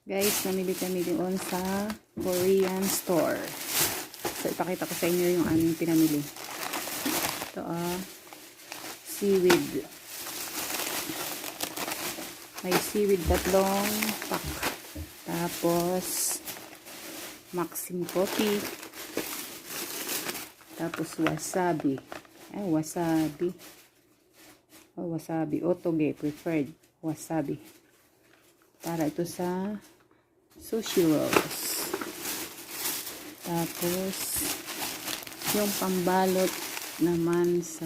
Guys, namili kami doon sa Korean store. So, ipakita ko sa inyo yung aming pinamili. Ito seaweed. May seaweed 3 pack. Tapos, Maxim coffee. Tapos, wasabi. Wasabi. Wasabi. Otoge, preferred. Wasabi. Para ito sa sushi rolls. Tapos, yung pambalot naman sa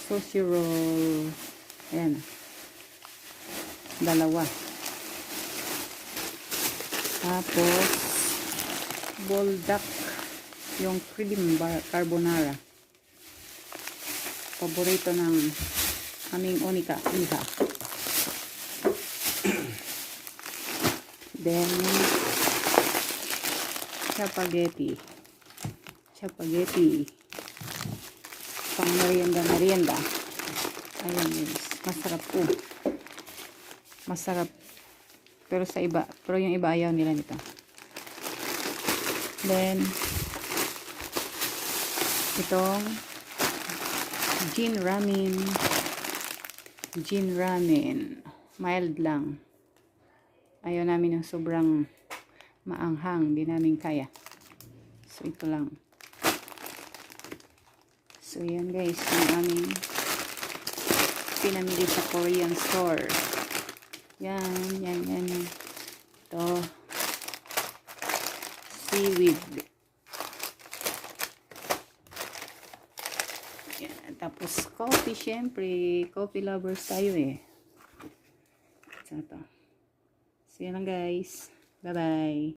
sushi roll. Ayan. 2. Tapos, buldak. Yung cream carbonara. Paborito ng aming iha. Then, spaghetti. Pang merienda. Ayan, guys. Masarap po. Masarap. Pero yung iba ayaw nila nito. Then, itong Jin ramen. Mild lang. Ayaw namin ng sobrang maanghang. Hindi namin kaya. So, ito lang. So, yan guys. Yung aming pinamili sa Korean store. Yan. Ito. Seaweed. Yan. Tapos, coffee. Syempre, coffee lovers tayo eh. So, ito. So, yan lang guys. Bye-bye.